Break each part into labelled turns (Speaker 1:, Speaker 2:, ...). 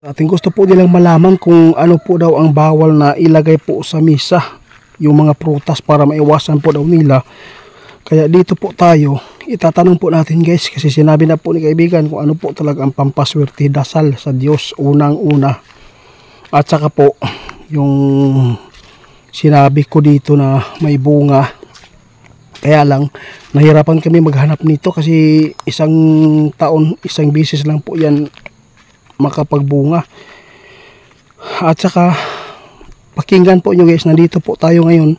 Speaker 1: Ating gusto po nilang malaman kung ano po daw ang bawal na ilagay po sa misa, yung mga prutas para maiwasan po daw nila. Kaya dito po tayo, itatanong po natin guys, kasi sinabi na po ni kaibigan kung ano po talaga ang pampaswerte, dasal sa Diyos unang-una. At saka po, yung sinabi ko dito na may bunga. Kaya lang, nahirapan kami maghanap nito kasi isang taon, isang bisis lang po yan makapagbunga. At saka pakinggan po nyo guys, nandito po tayo ngayon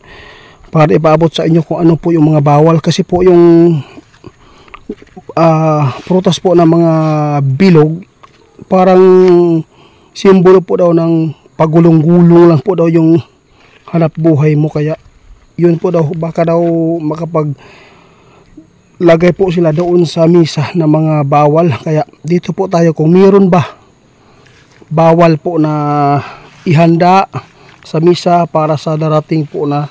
Speaker 1: para ipaabot sa inyo kung ano po yung mga bawal, kasi po yung prutas po ng mga bilog parang simbolo po daw ng pagulong-gulong lang po daw yung hanap buhay mo. Kaya yun po daw, baka daw makapag lagay po sila doon sa misa na mga bawal. Kaya dito po tayo kung mayroon ba bawal po na ihanda sa misa para sa darating po na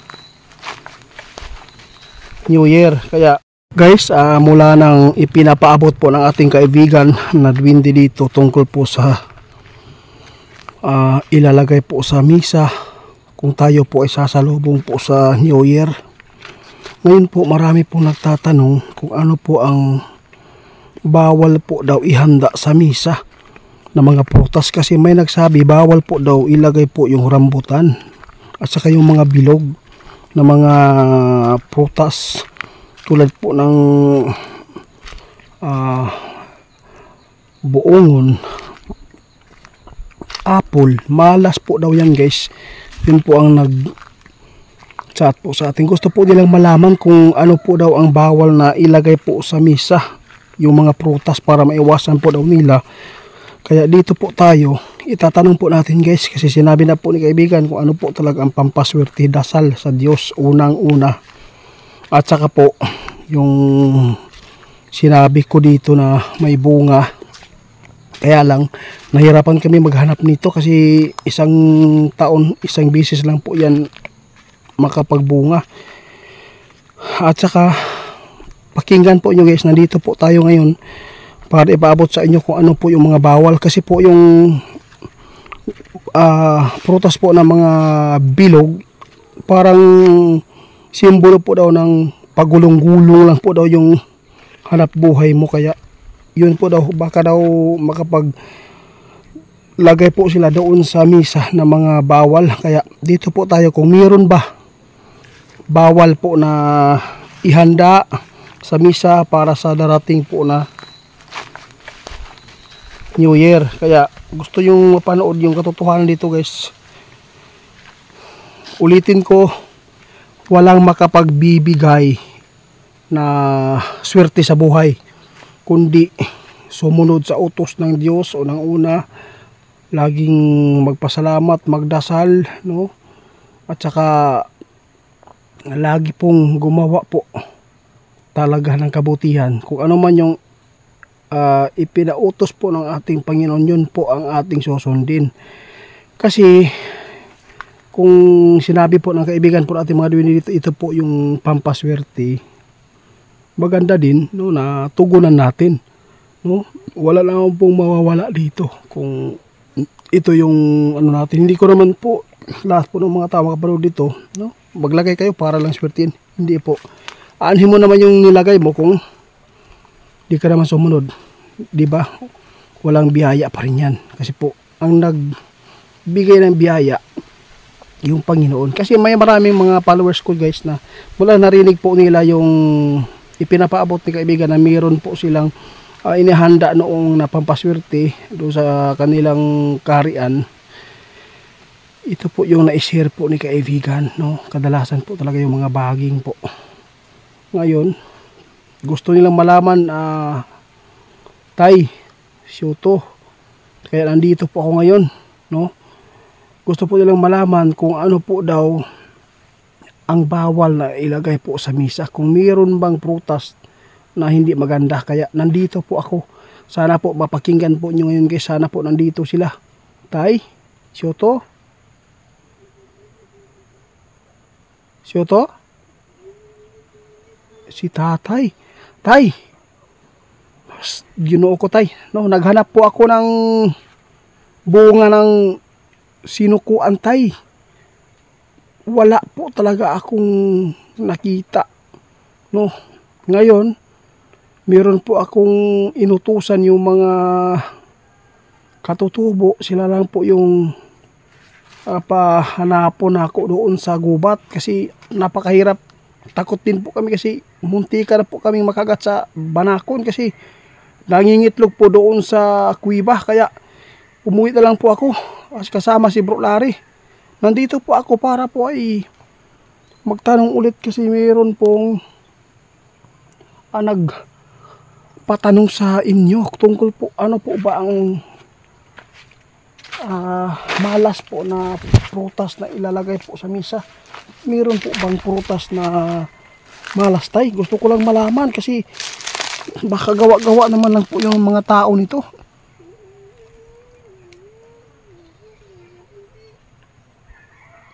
Speaker 1: New Year. Kaya guys, mula nang ipinapaabot po ng ating kaibigan na Dwindi dito tungkol po sa ilalagay po sa misa kung tayo po ay sasalubong po sa New Year. Ngayon po marami po nagtatanong kung ano po ang bawal po daw ihanda sa misa na mga prutas, kasi may nagsabi bawal po daw ilagay po yung rambutan at saka yung mga bilog na mga prutas tulad po ng buongon, apple, malas po daw yan guys. Yun po ang nag-chat po sa atin. Gusto po nilang malaman kung ano po daw ang bawal na ilagay po sa misa, yung mga prutas para maiwasan po daw nila. Kaya dito po tayo, itatanong po natin guys, kasi sinabi na po ni kaibigan kung ano po talaga ang pampaswerte, dasal sa Diyos unang-una. At saka po, yung sinabi ko dito na may bunga. Kaya lang, nahirapan kami maghanap nito kasi isang taon, isang bisis lang po yan makapagbunga. At saka, pakinggan po nyo guys, nandito po tayo ngayon para ipaabot sa inyo kung ano po yung mga bawal, kasi po yung prutas po ng mga bilog parang simbolo po daw ng pagulong-gulong lang po daw yung hanap buhay mo. Kaya yun po daw, baka daw makapag lagay po sila doon sa misa na mga bawal. Kaya dito po tayo kung mayroon ba bawal po na ihanda sa misa para sa darating po na New Year. Kaya gusto yung mapanood yung katotohanan dito guys. Ulitin ko, walang makapagbibigay na swerte sa buhay kundi sumunod sa utos ng Diyos. Unang una, laging magpasalamat, magdasal, no? At saka lagi pong gumawa po talaga ng kabutihan. Kung ano man yung ipinautos po ng ating Panginoon, yun po ang ating susundin. Kasi kung sinabi po ng kaibigan po natin mga Dwindi dito, ito po yung pampaswerte, maganda din, no, na tugunan natin, no? Wala lang pong mawawala dito kung ito yung ano natin. Hindi ko naman po lahat po ng mga tao makapanood dito, no, maglagay kayo para lang swertein. Hindi po, aanhin mo naman yung nilagay mo kung di ka naman sumunod, di ba? Walang biyaya pa rin yan, kasi po ang nagbigay ng biyaya yung Panginoon. Kasi may maraming mga followers ko guys na mula narinig po nila yung ipinapaabot ni kaibigan na mayroon po silang inihanda noong napampaswerte doon sa kanilang kaharian. Ito po yung na-share po ni kaibigan, no? Kadalasan po talaga yung mga baging po. Ngayon, gusto nilang malaman, Tay, Syoto, kaya nandito po ako ngayon, no? Gusto po nilang malaman kung ano po daw ang bawal na ilagay po sa misa, kung mayroon bang prutas na hindi maganda. Kaya nandito po ako. Sana po mapakinggan po nyo ngayon guys. Sana po nandito sila. Tay, Syoto, Syoto, si tatay. Tay, Ginoo ko tay, no, naghanap po ako ng bunga ng sinukuan, tay. Wala po talaga akong nakita, no. Ngayon, meron po akong inutusan yung mga katutubo. Sila lang po yung pahanapon ako doon sa gubat kasi napakahirap. Takot din po kami kasi muntika na po kaming makagat sa banakon kasi nangingitlog po doon sa kuweba. Kaya umuwi na lang po ako kasama si Bro Larry. Nandito po ako para po ay magtanong ulit kasi mayroon pong nagpatanong sa inyo tungkol po ano po ba ang malas po na prutas na ilalagay po sa misa. Mayroon po bang prutas na malas, tay? Gusto ko lang malaman kasi baka gawa-gawa naman lang po yung mga tao nito.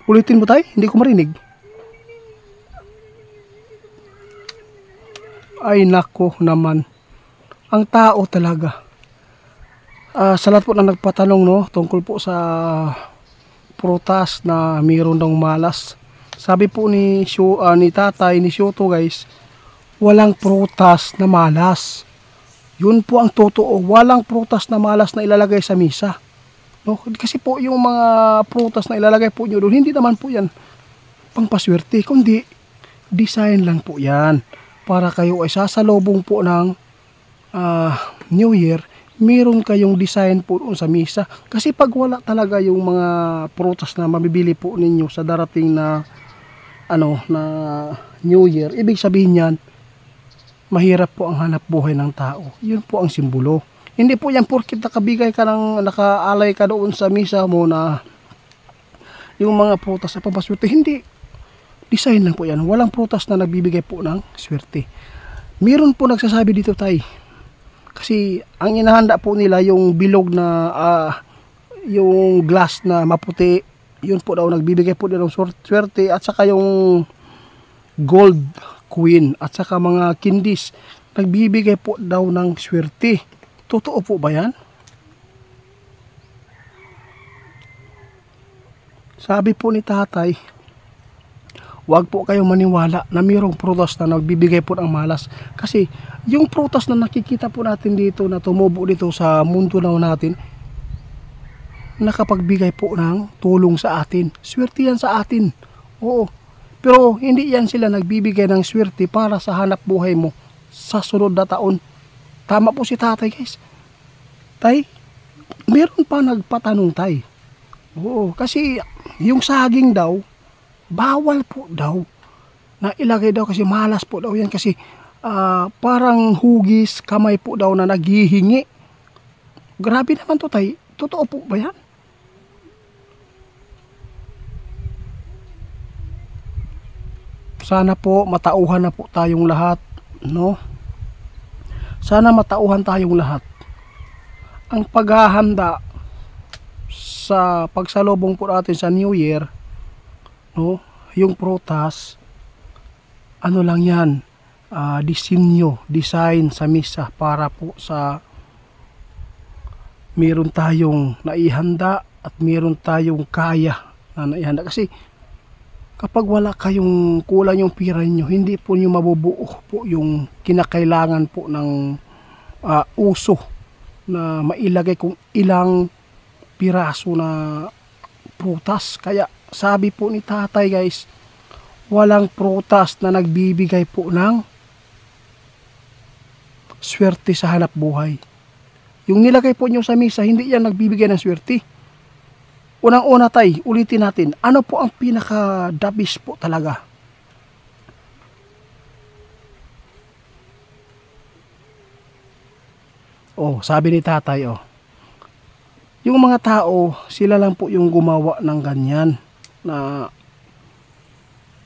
Speaker 1: Ulitin mo, tay, hindi ko marinig. Ay nako naman, ang tao talaga. Sa lahat po na nagpatanong, no, tungkol po sa prutas na mayroon daw malas. Sabi po ni tatay, ni Shoto, guys, walang prutas na malas. Yun po ang totoo, walang prutas na malas na ilalagay sa misa. No? Kasi po yung mga prutas na ilalagay po nyo doon, hindi naman po yan pangpaswerte, kundi design lang po yan. Para kayo ay sasalubong po ng New Year, meron kayong design po doon sa misa. Kasi pag wala talaga yung mga prutas na mabibili po ninyo sa darating na na New Year, ibig sabihin yan, mahirap po ang hanap buhay ng tao. Yun po ang simbolo. Hindi po yan porkit nakabigay ka nakaalay ka doon sa misa mo na yung mga prutas na pampaswerte. Hindi. Design lang po yan. Walang prutas na nagbibigay po ng swerte. Meron po nagsasabi dito, tay. Kasi ang inahanda po nila yung bilog na yung glass na maputi. Yun po daw nagbibigay po ng swerte. At saka yung gold queen at saka mga candies nagbibigay po daw ng swerte. Totoo po ba yan? Sabi po ni tatay, wag po kayong maniwala na mayroong prutas na nagbibigay po ng malas. Kasi yung prutas na nakikita po natin dito na tumubo dito sa mundo na natin, nakapagbigay po ng tulong sa atin. Swerte yan sa atin. Oo. Pero hindi yan sila nagbibigay ng swerte para sa hanap buhay mo sa sunod na taon. Tama po si tatay, guys. Tay, meron pa nagpatanong, tay. Oo, kasi yung saging daw, bawal po daw na ilagay daw kasi malas po daw yan kasi parang hugis kamay po daw na naghihingi. Grabe naman to, tay. Totoo po ba yan? Sana po matauhan na po tayong lahat, no? Sana matauhan tayong lahat. Ang paghahanda sa pagsalubong po natin sa New Year, no? Yung prutas, ano lang yan, design sa misa para po sa meron tayong naihanda at meron tayong kaya na naihanda. Kasi kapag wala kayong kulang yung pira nyo, hindi po nyo mabubuo po yung kinakailangan po ng uso na mailagay kung ilang piraso na prutas. Kaya sabi po ni tatay, guys, walang prutas na nagbibigay po ng swerte sa hanap buhay. Yung nilagay po nyo sa misa, hindi yan nagbibigay ng swerte. Unang-una, tay, ulitin natin, ano po ang pinaka-dabis po talaga? Oh, sabi ni tatay, oh. Yung mga tao, sila lang po yung gumawa ng ganyan na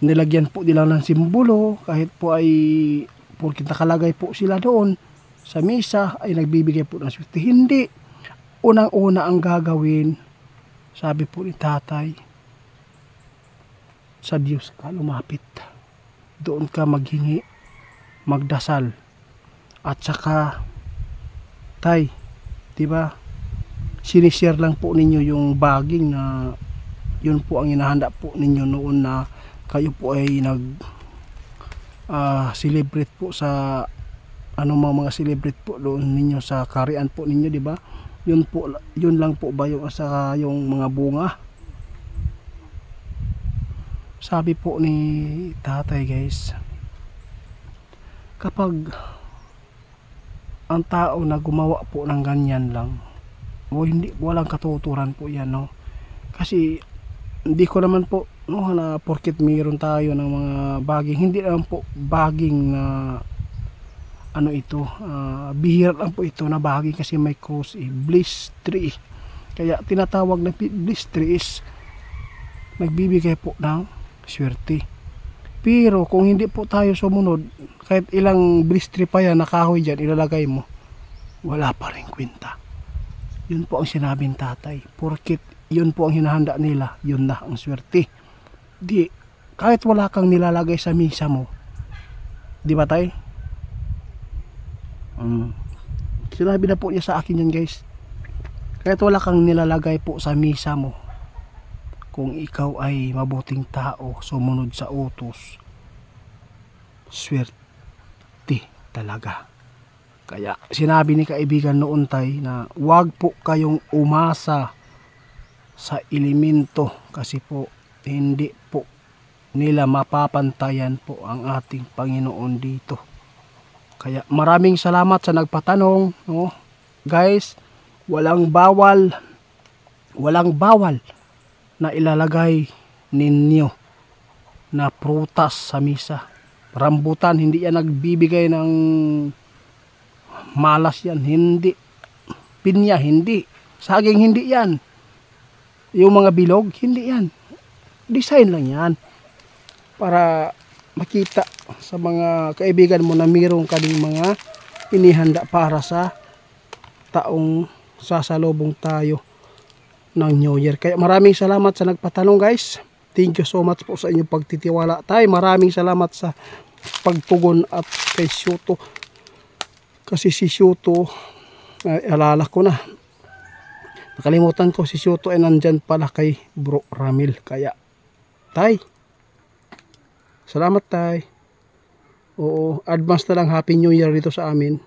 Speaker 1: nilagyan po nila ng simbolo kahit po ay porkit nakalagay po sila doon sa misa ay nagbibigay po ng swerte. Hindi. Unang-una ang gagawin, sabi po ni tatay, sa Diyos ka lumapit. Doon ka maghingi, magdasal. At saka, tay, diba, sinishare lang po ninyo yung baging na yun po ang inahanda po ninyo noon na kayo po ay celebrate po sa mga celebrate po doon ninyo sa karian po ninyo, di ba? Yun lang po ba yung yung mga bunga. Sabi po ni tatay, guys, kapag ang tao na gumawa po ng ganyan lang, walang katuturan po yan, no? Kasi hindi ko naman po na porket mayroon tayo ng mga baging, hindi naman po baging na bihira lang po ito na baging, kasi may cross bliss tree, kaya tinatawag na bliss tree is nagbibigay po ng swerte. Pero kung hindi po tayo sumunod, kahit ilang bliss tree pa yan na kahoy dyan ilalagay mo, wala pa rin kwenta. Yun po ang sinabing tatay, porket yun po ang hinahanda nila, yun na ang swerte. Di, kahit wala kang nilalagay sa misa mo, di ba tay? Sinabi na po niya sa akin yan, guys, kahit wala kang nilalagay po sa misa mo, kung ikaw ay mabuting tao, sumunod sa utos, swerte talaga. Kaya sinabi ni kaibigan noon tay na wag po kayong umasa sa elemento, kasi po hindi po nila mapapantayan po ang ating Panginoon dito. Kaya maraming salamat sa nagpatanong, no? Guys, walang bawal na ilalagay ninyo na prutas sa misa. Rambutan, hindi yan nagbibigay ng malas yan, hindi. Pinya, hindi. Saging, hindi yan. Yung mga bilog, hindi yan. Design lang yan para makita sa mga kaibigan mo na mayroon ka ding mga inihanda para sa taong sasalubong tayo ng New Year. Kaya maraming salamat sa nagpatanong, guys. Thank you so much po sa inyong pagtitiwala tayo. Maraming salamat sa pagtugon at kay Shuto, kasi si Shuto alala ko na, nakalimutan ko, si Shuto ay nandyan pala kay Bro Ramil. Kaya tay, salamat tay. Oo, advance na lang Happy New Year dito sa amin.